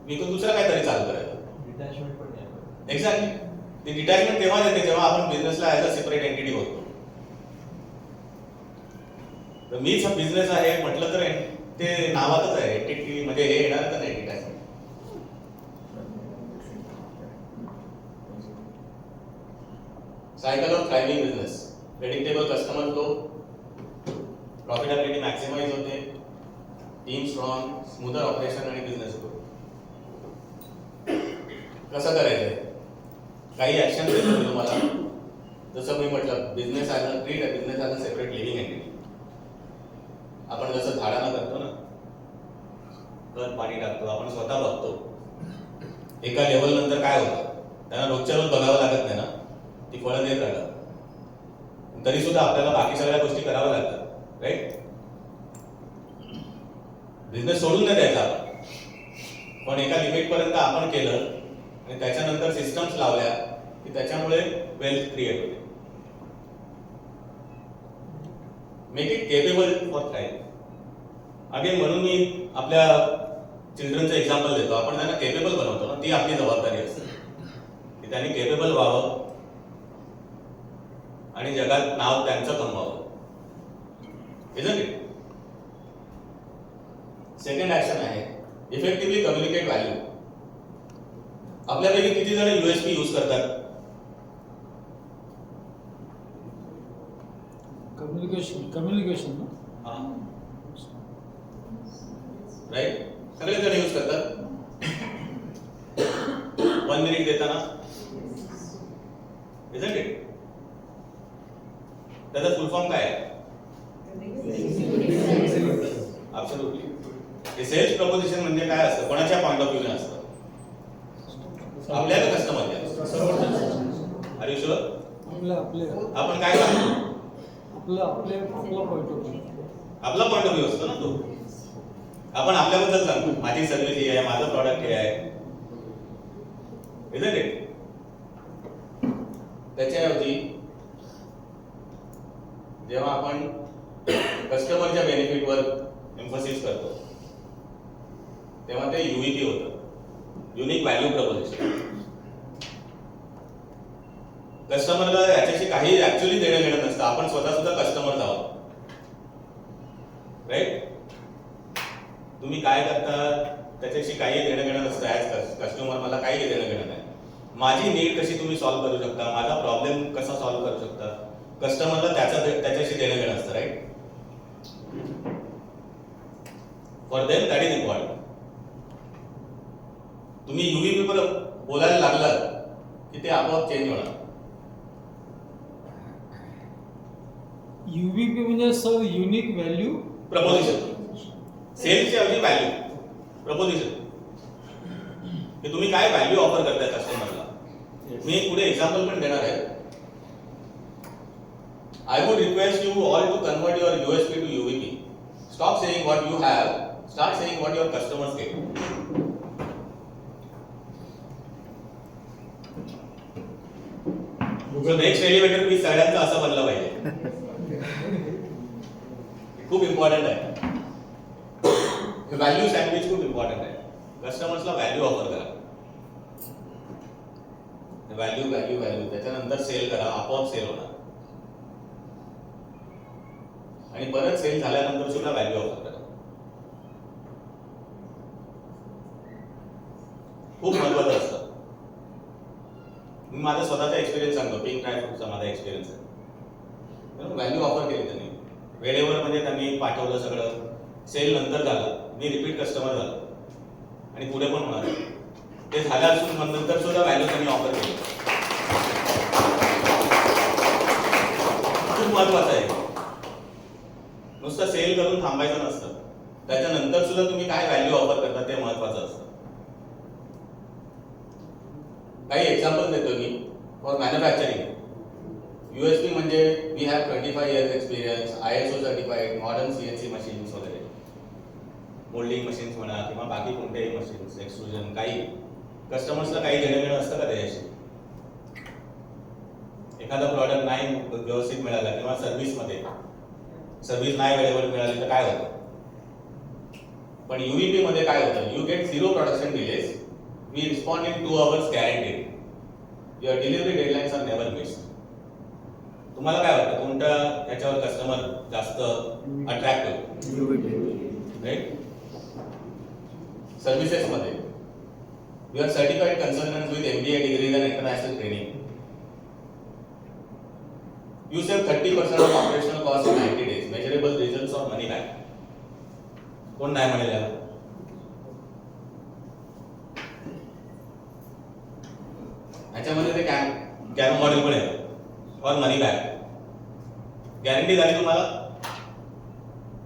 विकून दुसरं काहीतरी चालू करायचं. डिटॅचमेंट पण नाही. एक्झॅक्टली. ती डिटॅचमेंट तेव्हा येते जेव्हा आपण बिझनेसला ऍज अ सेपरेट एंटिटी होतो. तर मीच हा बिझनेस आहे म्हटलं तर ते नावातच आहे एंटिटी, म्हणजे हे येणार तर नाही detachment. Cycle of thriving business. Predictable customer flow, profitability maximise होते, टीम स्ट्रॉंग, स्मूथर ऑपरेशन आणि बिझनेस ग्रोथ. कसं करायचंय? काही ऍक्शन देतो मी तुम्हाला. जसं मी म्हटलं, business as a treat business as a separate living entity. आपण जसं झाडांना करतो ना, खत पाणी टाकतो, आपण स्वतः बघतो एका लेवल नंतर काय होतं. त्यांना रोजच्या रोज बघावं लागत नाही ना, ती फळं देत राहतात. तरी सुद्धा आपल्याला बाकी सगळ्या गोष्टी कराव्या लागतात, राईट? बिझनेस सोडून नाही द्यायचा आपण, पण एका लिमिट पर्यंत आपण केलं आणि त्याच्यानंतर सिस्टम्स लावल्या की त्याच्यामुळे वेल्थ क्रिएट होते. Make it capable for thrive. Again म्हणून मी आपल्या चिल्ड्रनचं एक्झाम्पल देतो. आपण त्यांना केपेबल बनवतो ना, ती आपली जबाबदारी असते की त्यांनी केपेबल व्हावं आणि जगात नाव त्यांचं कमवावं. Isn't it? सेकंड ऍक्शन आहे इफेक्टिव्हली कम्युनिकेट व्हॅल्यू. आपल्यापैकी किती जण USP यूज करतात? कम्युनिकेशन राईट, सगळे जण यूज करतात. 1 मिनिट देताना. Isn't it? त्याचा फुल फॉर्म काय आहे? Absolutely. हे सेल्स प्रपोजिशन म्हणजे काय असतं? कोणाच्या पॉइंट ऑफ व्ह्यूने असतं? आपल्या कस्टमरच्या. R you sure? आपण काय सांगतो? आपला पॉइंट ऑफ व्ह्यू असतो ना तो. आपण आपल्याबद्दल सांगतो, माझी सर्व्हिस ही आहे, माझं प्रॉडक्ट हे आहे. Isn't it? त्याच्याऐवजी जेव्हा आपण कस्टमरच्या बेनिफिटवर एम्फसिस करतो तेव्हा ते UVP होतं, युनिक व्हॅल्यू प्रपोजिशन. कस्टमरला याच्याशी काही ऍक्च्युअली देणं घेणं नसतं. आपण स्वतः सुद्धा कस्टमर आहोत, राईट? तुम्ही काय करता त्याच्याशी काही देणं घेणं नसतं. ऍज कस्टमर मला काही देणं घेणं नाही. माझी नीड कशी तुम्ही सॉल्व्ह करू शकता, माझा प्रॉब्लेम कसा सॉल्व्ह करू शकता, कस्टमरला त्याच्याशी देणं घेणं असतं, right? For them that is important. तुम्ही युव्हीपी पर बोलायला लागलात की ते आपोआप चेंज होणार. UVP म्हणजे सर युनिक व्हॅल्यू. प्रपोजिशन, सेलची ऐवजी व्हॅल्यू. प्रपोजिशन की तुम्ही काय व्हॅल्यू ऑफर करताय कस्टमरला. मी पुढे एक्झाम्पल पण देणार आहे. I would request you all to convert your USP to UVP. Stop saying what you have, start saying what your customers get. So next elevator pitch सगळ्यांचं असं बनलं पाहिजे. खूप इम्पॉर्टंट आहे. व्हॅल्यू सँडविच खूप इम्पॉर्टंट आहे. कस्टमर्सला व्हॅल्यू ऑफर करा. Value value value त्याच्यानंतर सेल करा, आपोआप सेल होणार. आणि परत सेल झाल्यानंतर सुद्धा व्हॅल्यू ऑफर करा. खूप महत्वाचं असतं. मी माझा स्वतःचा एक्सपिरियन्स सांगतो. पिंक ड्राय फ्रूटचा माझा एक्सपिरियन्स आहे. व्हॅल्यू ऑफर केली त्यांनी वेळेवर, म्हणजे त्यांनी पाठवलं सगळं. सेल नंतर झालं, मी रिपीट कस्टमर झालो आणि पुढे पण होणार. ते झालं असून नंतर सुद्धा व्हॅल्यू त्यांनी ऑफर केली. खूप महत्वाचं आहे. नुसतं सेल करून थांबायचं नसतं. त्याच्यानंतर सुद्धा तुम्ही काय व्हॅल्यू ऑफर करता ते महत्वाचं असतं. काही एक्झाम्पल देतो मी. फॉर मॅन्युफॅक्चरिंग USP म्हणजे we have 25 years experience, ISO certified, modern CNC machines वगैरे, मोल्डिंग मशीन्स म्हणा किंवा बाकी कोणत्याही मशीन्स, एक्सट्रुजन, काही कस्टमर्सला काही घेणं असतं का त्याच्याशी. एखादा प्रॉडक्ट नाही व्यवस्थित मिळाला किंवा सर्व्हिस नाही वेळेवर मिळाली तर काय होतं. पण UVP मध्ये काय होतं, you get 0 production delays, we respond in 2 hours guaranteed, your delivery deadlines are never missed. तुम्हाला काय वाटतं कोणत्या याच्यावर कस्टमर जास्त अट्रॅक्टिव्ह, राईट. सर्व्हिसेस मध्ये we are certified consultants with MBA degrees and international training. You save 30% of operational cost in 90 days. Measurable results or money back. कोण नाही म्हणेल याला. ह्याच्यामध्ये ते कॅनो मॉडेल पण आहे. और मनी बॅक गॅरंटी झाली तुम्हाला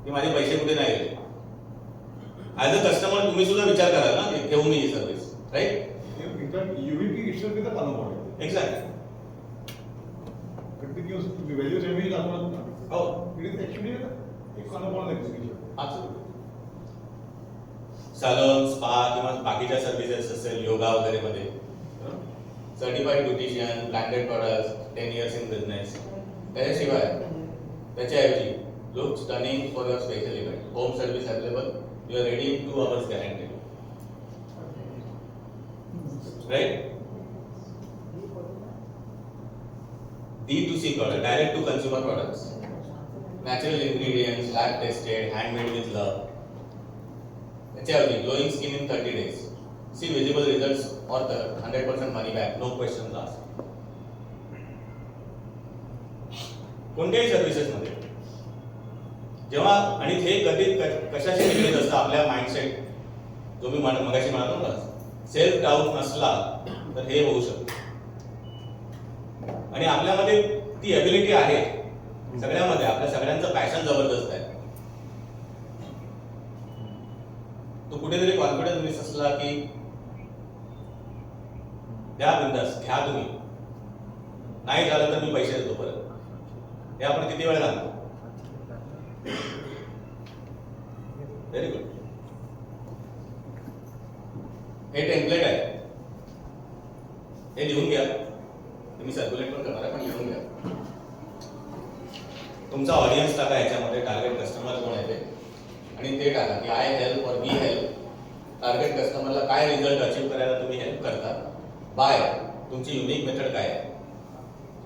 की माझे पैसे कुठे नाही गेले. ऍज अ कस्टमर तुम्ही सुद्धा विचार कराल ना की घेऊ मी ही service, right. UVP itself is a Kano model. Exactly. Continuous value saving is Kano. हो, It is actually a Kano model execution. absolutely. Salon, spa किंवा बाकीच्या सर्व्हिसेस असेल, योगा वगैरे मध्ये certified beautician, branded products, 10 years in business. त्याच्याशिवाय त्याच्याऐवजी look stunning for your special event, home service available, you are ready in 2 hours guaranteed, right. D2C product, direct to consumer products, natural ingredients, lab tested, handmade with love. त्याच्याऐवजी glowing skin in 30 days, see visible results or the 100% money back, no questions asked. कोणत्याही services मध्ये जेव्हा, आणि हे कधी कशाशी निगडीत असतं आपल्या माइंडसेट, जो मी मगाशी म्हणालो ना, सेल्फ डाऊट नसला तर हे होऊ शकतं. आणि आपल्यामध्ये ती एबिलिटी आहे सगळ्यामध्ये, आपल्या सगळ्यांचं पॅशन जबरदस्त आहे. तो कुठेतरी कॉन्फिडन्स मिस असला की द्या बिंदास, घ्या तुम्ही, नाही झालं तर मी पैसे देतो परत. हे आपण किती वेळ लागतो. Very good. हे टेम्पलेट आहे, हे लिहून घ्या. तुम्ही सर्क्युलेट पण करणार आहे, पण लिहून घ्या. तुमचा ऑडियन्स टाका याच्यामध्ये, टार्गेट कस्टमर कोण आहे ते, आणि ते टाका की आय हेल्प और वी हेल्प. टार्गेट कस्टमरला काय रिझल्ट अचीव्ह करायला तुम्ही हेल्प करता, बाय तुमची युनिक मेथड काय आहे,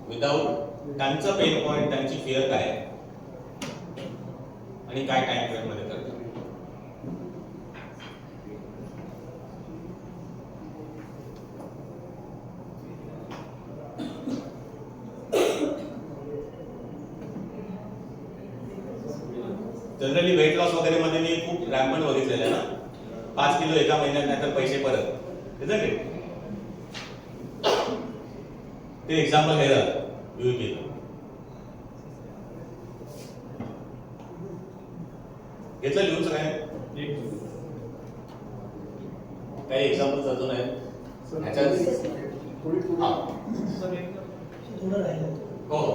विदाऊट त्यांचं पेन पॉईंट, त्यांची फिअर काय आहे, आणि काय टाइम फ्रेम मध्ये करता. जनरली वेट लॉस वगैरे मध्ये मी खूप रॅम्पंट बघितलेलं आहे ना, 5 किलो एका महिन्यात, नाहीतर पैसे परत. isn't it? ते एक्झाम्पल हे झालं UEP घेतलं लिहून काय काही एक्झाम्पल्स अजून आहेत ह्याच्यात हा. हो हो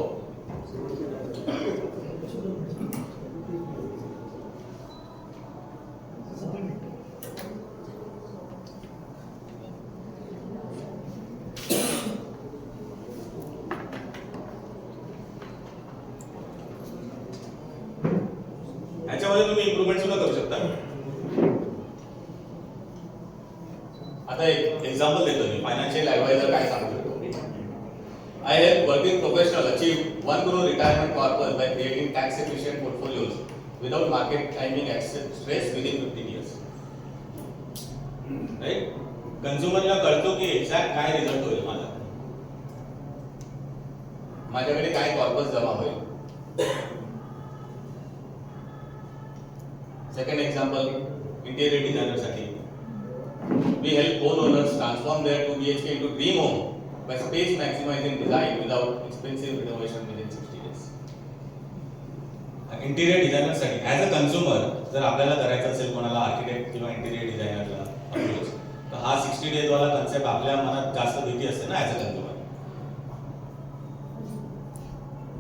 ह्याच्यामध्ये तुम्ही इम्प्रूव्हमेंट सुद्धा करू शकता. आता एक एक्झाम्पल देतो मी. फायनान्शियल ऍडवायझर काय सांगू शकतो? I help working professional achieve 1 crore retirement corpus by creating tax efficient portfolios without market timing stress within 15 years. Right? कंझ्युमरला कळतो की एक्झॅक्ट काय रिझल्ट होईल माझा, माझ्याकडे काय कॉर्पस जमा होईल. सेकंड एक्झाम्पल इंटेरियर डिझायनर साठी. We help homeowners transform their 2 BHK into dream home by space maximizing design without expensive renovation within 60 days. Interior designer साठी ऍज अ कन्झ्युमर जर आपल्याला करायचं असेल कोणाला आर्किटेक्ट किंवा इंटिरियर डिझायनरला अप्रोच, तर हा 60 डेज वाला कन्सेप्ट आपल्या मनात जास्त भीती असते ना ऍज अ कन्झ्युमर.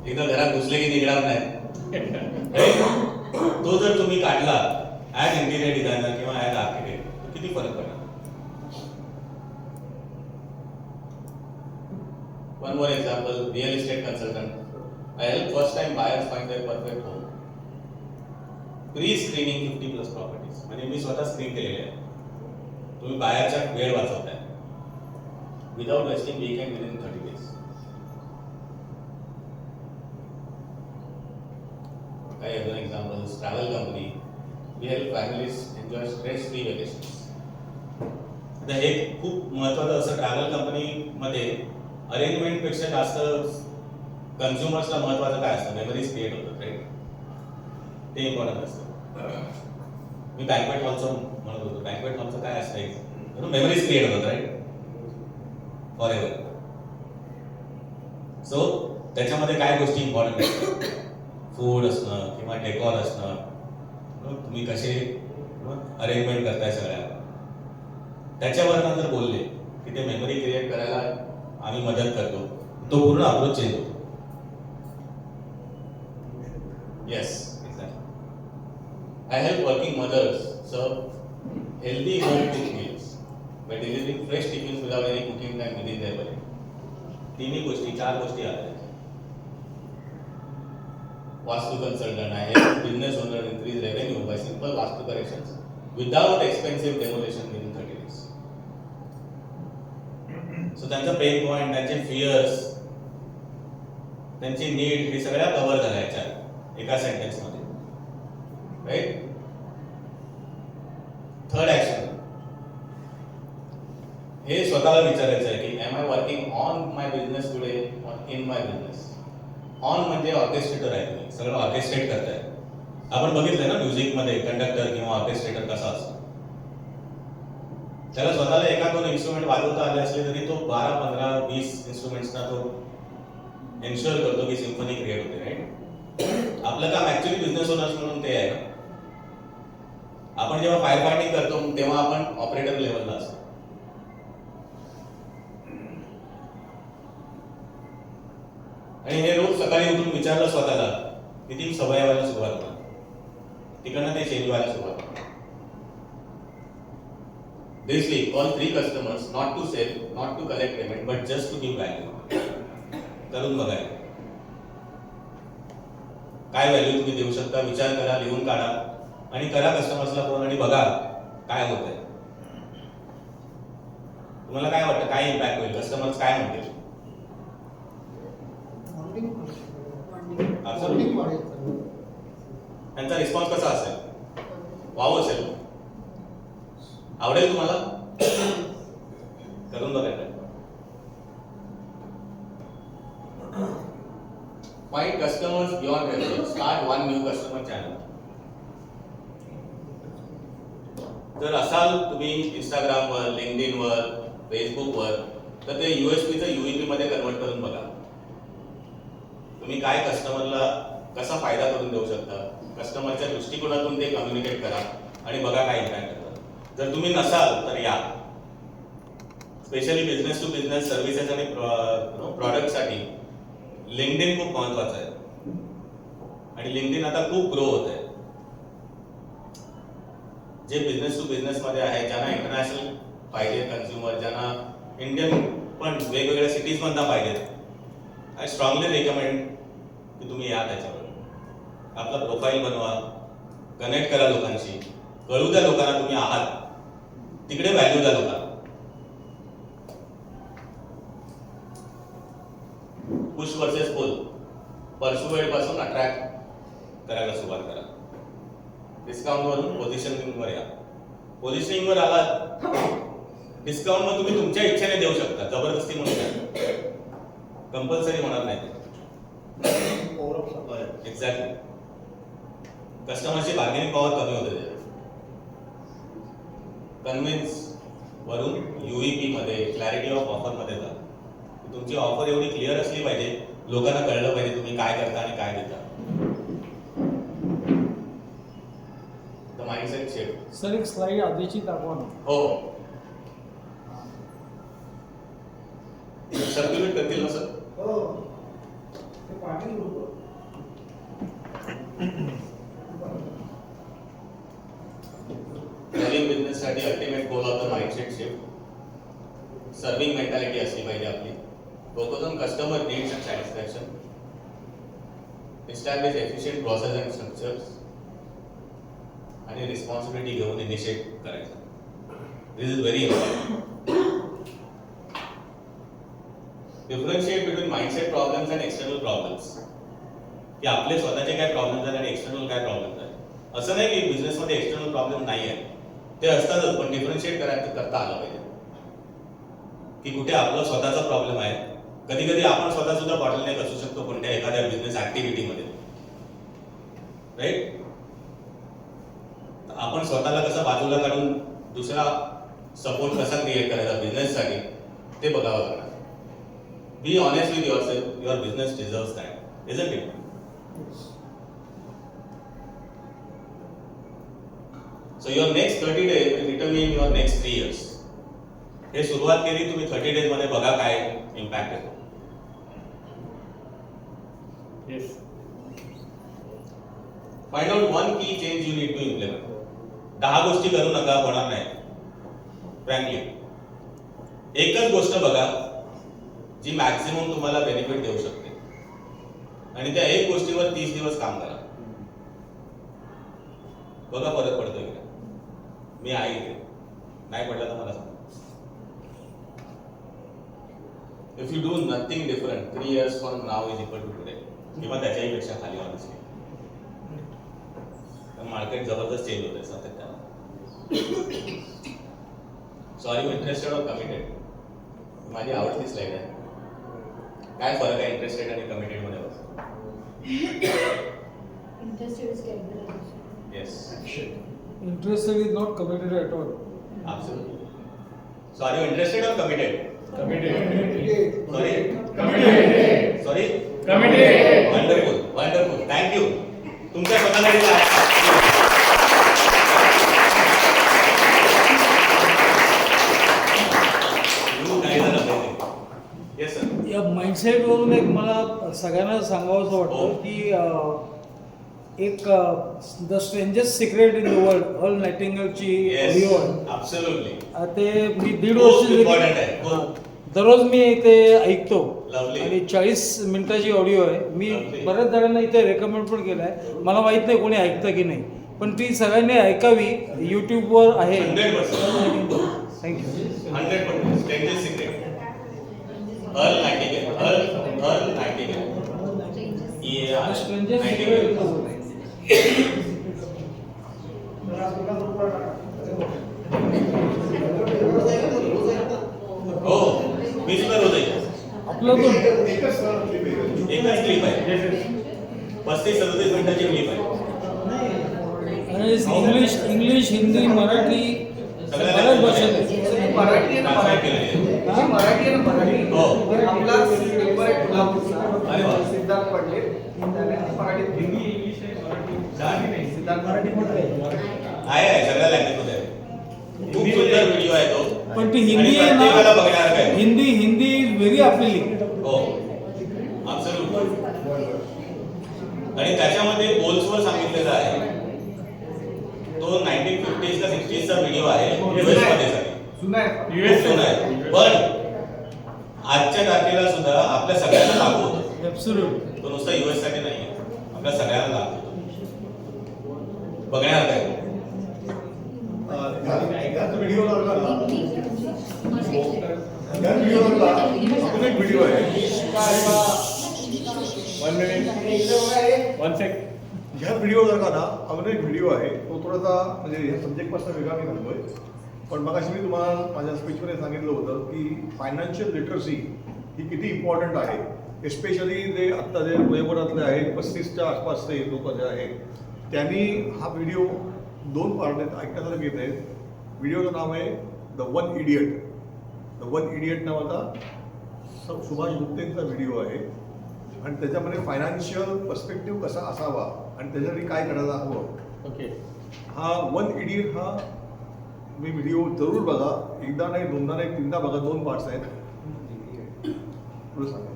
एकदा घरात घुसले की निघणार नाही. तो जर तुम्ही काढला ऍज इंटिरियर डिझायनर किंवा ऍज आर्किटेक्ट, तर किती फरक पडणार. One more example, real estate consultant. I help first time buyers find their perfect home. Pre-screening 50+ properties. म्हणजे मी स्वतः स्क्रीन केलेले आहे. तुम्ही बाहेरच्या वेळ वाचवताय without wasting weekend within 30 days. काही अजून examples, travel company. We help families enjoy stress-free vacations. आता हे खूप महत्त्वाचं असं ट्रॅव्हल कंपनी मध्ये अरेंजमेंट पेक्षा जास्त कन्झ्युमर्सला महत्त्वाचं काय असतं, मेमरीज क्रिएट होतात. राईट, ते इम्पॉर्टंट असतं. मी बँकवेट हॉलचं म्हणत होतो. बँकवेट हॉलचं काय असतं, मेमरीज क्रिएट होतात. Right, forever. सो त्याच्यामध्ये काय गोष्टी इम्पॉर्टंट असतात, फूड असणं किंवा डेकॉर असणं, तुम्ही कसे अरेंजमेंट करताय सगळ्या, त्याच्यावर जर बोलले की ते मेमरी क्रिएट करायला आम्ही मदत करतो, तो पूर्ण अप्रोच चेंज होतो. Yes, exactly. I help working mothers serve healthy home cooked meals by delivering fresh tiffins without any cooking time within their budget. तिन्ही गोष्टी, 4 गोष्टी आल्या. Vastu consultant. I help business owners increase revenue by simple vastu corrections without expensive demolition within 30 days. So त्यांचं pain point, त्यांचे fears, त्यांची need, हे सगळ्या cover झाल्या याच्यात एका सेंटेन्स मध्ये. राईट. थर्ड ऍक्शन, हे स्वतःला विचारायचं आहे की am I working on my business today or in my business. On म्हणजे ऑर्केस्ट्रेटर आहे, तुम्ही सगळं ऑर्केस्ट्रेट करताय. आपण बघितलंय ना म्युझिक मध्ये कंडक्टर किंवा ऑर्केस्ट्रेटर कसा असतो. त्याला स्वतःला 1-2 इन्स्ट्रुमेंट वाजवता आले असले तरी तो 12, 15, 20 इन्स्ट्रुमेंट्सना तो एन्श्युअर करतो की सिम्फनी क्रिएट होते. राईट, आपलं काम ऍक्च्युअली बिझनेस ओनर्स म्हणून ते आहे. आपण जेव्हा फायर फायटिंग करतो तेव्हा आपण ऑपरेटर लेवलला असतो. आणि हे रोज सकाळी उठून विचारलं स्वतःला किती सवय व्हायला सुरुवात होणार, तिकडनं ते चेंज व्हायला सुरुवात होणार. This week, call 3 customers not to sell, not to collect payment, but just to give value. करून बघायला काय व्हॅल्यू तुम्ही देऊ शकता, विचार करा, लिहून काढा आणि करा कस्टमर्सला फोन आणि बघा काय होत आहे. तुम्हाला काय वाटतं, काय इम्पॅक्ट होईल, कस्टमर्स काय म्हणतील. त्यांचा रिस्पॉन्स कसा असेल, वाव असेल, आवडेल तुम्हाला, करून बघायला. Find customers beyond reference. Start one new customer channel. जर असाल तुम्ही इंस्टाग्रामवर, लिंक्डइनवर, फेसबुकवर, तर ते USP-चं UEP मध्ये कन्वर्ट करून बघा. तुम्ही काय कस्टमरला कसा फायदा करून देऊ शकता, कस्टमरच्या दृष्टिकोनातून ते कम्युनिकेट करा आणि बघा काय इम्पॅक्ट होतं. जर तुम्ही नसाल तर या. Specially business to business services आणि प्रॉडक्टसाठी लिंक्डइन खूप महत्वाचं आहे आणि लिंक्डइन आता खूप ग्रो होत आहे. जे बिझनेस टू बिझनेस मध्ये आहे, ज्यांना इंटरनॅशनल पाहिजे कन्झ्युमर, ज्यांना इंडियन पण वेगवेगळ्या सिटीज मधनं पाहिजेत, आय स्ट्रॉंगली रेकमेंड की तुम्ही या त्याच्यावर. आपला प्रोफाईल बनवा, कनेक्ट करा लोकांशी, कळू द्या लोकांना तुम्ही आहात, तिकडे व्हॅल्यू द्या लोकांना. पुश वर्सेस पुल, पर्सुएड पासून अट्रॅक्ट करायला सुरुवात करा. डिस्काउंट वरून पोझिशनिंगवर या. पोझिशनिंगवर आलात, डिस्काउंट मग तुम्ही तुमच्या इच्छेने देऊ शकता, जबरदस्ती म्हणून कंपल्सरी होणार नाही. एक्झॅक्टली. कस्टमरची बार्गेनिंग पॉवर कमी होते. कन्व्हिन्स वरून UEP मध्ये, क्लॅरिटी ऑफ ऑफर मध्ये जा. तुमची ऑफर एवढी क्लिअर असली पाहिजे, लोकांना कळलं पाहिजे तुम्ही काय करता आणि काय देता. The mindset shift. सर एक स्लाइड आधीची दाखवा ना. हो, सर्क्युलेट करतील ना सर? हो. ते पाटील लोक. नवीन बिझनेस साठी ultimate goal of the mindset shift. Serving mentality असली पाहिजे आपली. Focus on customer needs and satisfaction. Establish efficient process and structures आणि रिस्पॉन्सिबिलिटी घेऊन इनिशिएट करायचं. This is very important. Differentiate between mindset problems and external problems. की आपले स्वतःचे काय प्रॉब्लेम्स आहेत आणि एक्सटर्नल काय प्रॉब्लेम्स आहेत. असं नाही की बिझनेसमध्ये एक्सटर्नल प्रॉब्लेम नाही आहे, ते असतातच, पण डिफरन्शिएट करता आलं पाहिजे की कुठे आपला स्वतःचा प्रॉब्लेम आहे. कधी कधी आपण स्वतः सुद्धा बॉटलनेक असू शकतो कोणत्या एखाद्या बिझनेस ऍक्टिव्हिटीमध्ये, राईट. आपण स्वतःला कसं बाजूला काढून दुसरा सपोर्ट कसा क्रिएट करायचा बिझनेससाठी ते बघावं लागणार. Be honest with yourself. Your business deserves that, isn't it? So your next 30 days will determine your next 3 years. हे सुरुवात केली तुम्ही 30 डेज मध्ये, बघा काय इम्पॅक्ट येतो. Find out one key change you need to implement. 10 गोष्टी करू नका, होणार नाही. फ्रँकली एकच गोष्ट बघा जी मॅक्सिमम तुम्हाला बेनिफिट देऊ शकते आणि त्या एक गोष्टीवर 30 दिवस काम करा. बघा फरक पडतोय का. मी आहे इथे, नाही पडला तर मला सांग. If you do nothing different, 3 years from now is equal to today, किंवा त्याच्याही पेक्षा खाली ऑनेस्टली. मार्केट जबरदस्त चेंज होत आहे सातत्यानं. सॉरी, इंटरेस्टेड और कमिटेड माझी आवडती स्लाइड आहे. काय फरक आहे इंटरेस्टेड आणि कमिटेड मध्ये? Interested is capable. Yes, Interested is not committed at all. absolutely. So are you interested or committed? Committed. Sorry? Committed. Sorry? Committed. Wonderful, wonderful. Thank you. तुमच्या स्वतःसाठी येस सर. या माइंडसेटवरून एक मला सगळ्यांना सांगावंसं वाटतं हो. की एक the strangest secret in the world, Earl नाइटिंगेलची ऑडिओ आहे. Absolutely. ते मी 1.5 खूप वर्ष important आहे. खूप. दररोज मी ते ऐकतो. Lovely. आणि 40 मिनिटाची ऑडिओ आहे. मी Lovely. बऱ्याच जणांना इथे रेकमेंड पण केलं आहे. मला माहित नाही कोणी ऐकतं की नाही, पण ती सगळ्यांनी ऐकावी. यूट्यूबवर आहे. 100%. Thank you. 100%. Strangest secret. Earl Nightingale. Earl Nightingale. EAR. Strangest Nightingale. Secret. हो, मी सुद्धा रोज ऐकतो. आपलं तो एकच क्लिप आहे. 35-37 मिनिटाची क्लिप आहे. इंग्लिश, हिंदी, मराठी बऱ्याच भाषेत आहे. मराठी आहे ना, Translate मराठी केलेली आहे. ही मराठी आहे ना, मराठी हो. आपला पेपर आहे कोल्हापूरचा अरे वा. सिद्धार्थ पडले त्याने मराठीत हिंदी इंग्लिश आहे मराठी छान. सिद्धार्थ मराठीमध्ये आहे सगळ्या लँग्वेजमध्ये आहे. खूप सुंदर व्हिडिओ आहे तो. पण ती आणि हिंदी आहे प्रत्येकाला ना, बघण्यासारखं आहे. हिंदी व्हेरी आपली. हो Absolutely. आणि त्याच्यामध्ये गोल्सवर सांगितलेलं आहे. तो 1950s का 60s चा व्हिडिओ आहे US मध्ये साठी. जुना आहे खूप जुना आहे. पण आजच्या तारखेला सुद्धा आपल्या सगळ्यांना लागू होतो. ऍब्सोल्युट. तो नुसता US साठी नाही आहे. आपल्या सगळ्यांना लागू होतो. बघण्यासारखं आहे. ह्याच व्हिडिओला बघा ना, ह्याच व्हिडिओला अजून एक व्हिडिओ आहे. 1 minute 1 sec. ह्या व्हिडिओ बघा ना, अजून एक व्हिडिओ आहे. तो थोडासा म्हणजे ह्या सब्जेक्टपासून वेगळा मी सांगतोय. पण मगाशी मी तुम्हाला माझ्या स्पीचमध्ये सांगितलं होतं की फायनान्शियल लिटरसी ही किती इम्पॉर्टंट आहे. एस्पेशली जे आत्ता जे वयोगटातले आहेत 35च्या आसपासचे लोक जे आहेत त्यांनी हा व्हिडिओ 2 पार्ट आहेत ऐकण्यासारखं येत आहेत. व्हिडिओचं नाव आहे the one idiot. The one idiot नावाचा सुभाष गुप्तेंचा व्हिडिओ आहे आणि त्याच्यामध्ये फायनान्शियल पर्स्पेक्टिव्ह कसा असावा आणि त्याच्यासाठी काय करायला हवं. ओके. हा वन इडियट हा मी व्हिडिओ जरूर बघा. एकदा नाही, दोनदा नाही, 3दा बघा. 2 पार्ट्स आहेत. पुढे सांगा.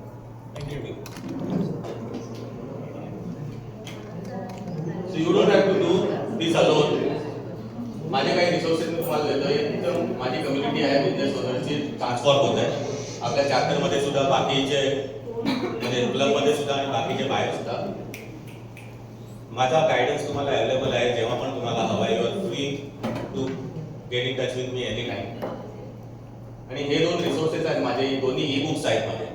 So you don't have to do this alone. माझे काही रिसोर्सेस मी तुम्हाला देतोय. तर माझी कम्युनिटी आहे बिझनेस ओनरची ट्रान्सफॉर्म होत आहे. आपल्या चॅप्टरमध्ये सुद्धा बाकीचे म्हणजे क्लबमध्ये सुद्धा आणि बाकीचे बाहेर सुद्धा माझा गायडन्स तुम्हाला अवेलेबल आहे. जेव्हा पण तुम्हाला हवा आहे, you are free to get in touch with me any time. आणि हे 2 रिसोर्सेस आहेत माझे दोन्ही ई बुक्स आहेत माझे.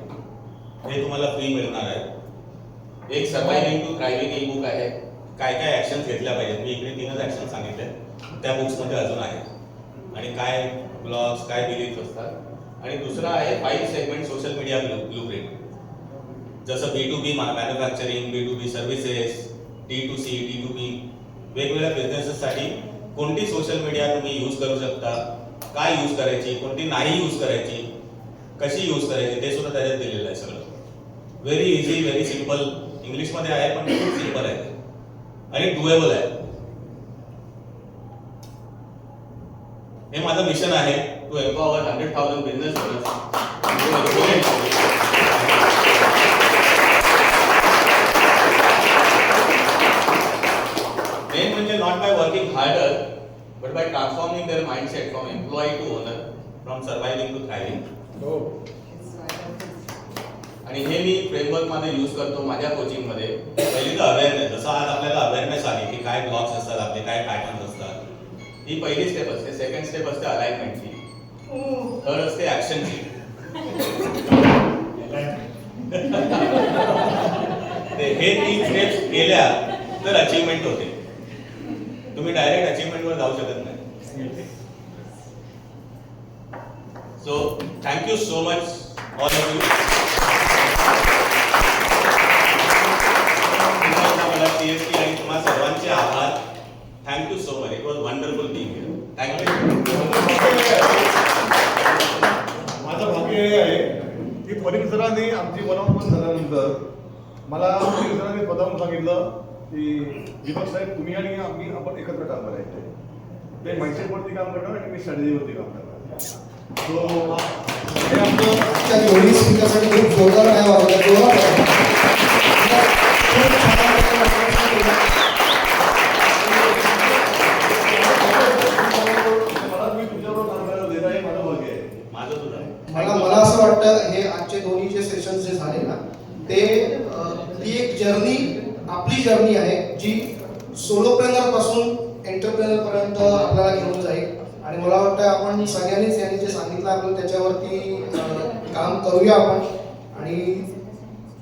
हे तुम्हाला फ्री मिळणार आहे. एक सर्वायव्हिंग टू थ्रायव्हिंग ई बुक आहे. काय काय ॲक्शन्स घेतल्या पाहिजेत. मी इकडे 3च ॲक्शन सांगितले. त्या बुक्समध्ये अजून आहेत. आणि काय ब्लॉग्स काय बिलीफ असतात. आणि दुसरा आहे 5 सेगमेंट सोशल मीडिया ब्लूप्रिंट. जसं B2B manufacturing, B2B services, D2C, D2B वेगवेगळ्या बिझनेसेससाठी कोणती सोशल मीडिया तुम्ही यूज करू शकता, काय यूज करायची, कोणती नाही यूज करायची, कशी यूज करायची ते सुद्धा त्याच्यात दिलेलं आहे सगळं. Very easy, very simple. इंग्लिशमध्ये आहे पण खूप सिम्पल आहे आणि डुएबल आहे. हे माझं मिशन आहे to empower 100,000 business owners. Main म्हणजे not by working harder but by transforming their mindset from employee to owner, from surviving to thriving. आणि हे मी फ्रेमवर्क मध्ये यूज करतो माझ्या कोचिंगमध्ये. पहिली तर अवेअरनेस. जसं आज आपल्याला अवेअरनेस आली की काय ब्लॉक्स असतात आपले, काय पॅटर्न्स असतात. ही पहिली स्टेप असते. सेकंड स्टेप असते अलाइनमेंटची. थर्ड असते ऍक्शनची. हे 3 स्टेप्स केल्या तर अचीवमेंट होते. तुम्ही डायरेक्ट अचीवमेंटवर जाऊ शकत नाही. So thank you so much all of you. मला CST आणि तुम्हा सर्वांचे आभार. Thank you so much. It was wonderful being here. Thank you. माझं भाग्य हे आहे की परीर सरांनी आमची 1-on-1 झाल्यानंतर मला परीर सरांनी स्वतःहून सांगितलं की दीपक साहेब तुम्ही आणि आपण एकत्र काम करायचे. ते माइंडसेटवरती काम करणार आणि मी स्ट्रॅटेजीवरती काम करणार. सो हे आमचं त्या दोन्ही स्पीकरसाठी खूप जोरदार आहे वाजला. मला मी तुमच्याबरोबर काम करायला देणं हे माझं भाग्य आहे. माझं सुद्धा. मला असं वाटतं हे आजचे दोन्ही जे सेशन्स जे झाले ना ते ती एक जर्नी आपली जर्नी आहे जी सोलोप्रेनर पासून एंटरप्रेनर पर्यंत आपल्याला घेऊन जाईल. आणि मला वाटतं आपण सगळ्यांनीच यांनी जे सांगितलं आपण त्याच्यावरती काम करूया आपण. आणि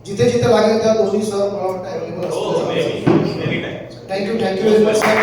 जिथे जिथे लागेल त्या दोन्ही सर मला वाटतं अवेलेबल हो, असतील. Any time. Thank you very much sir.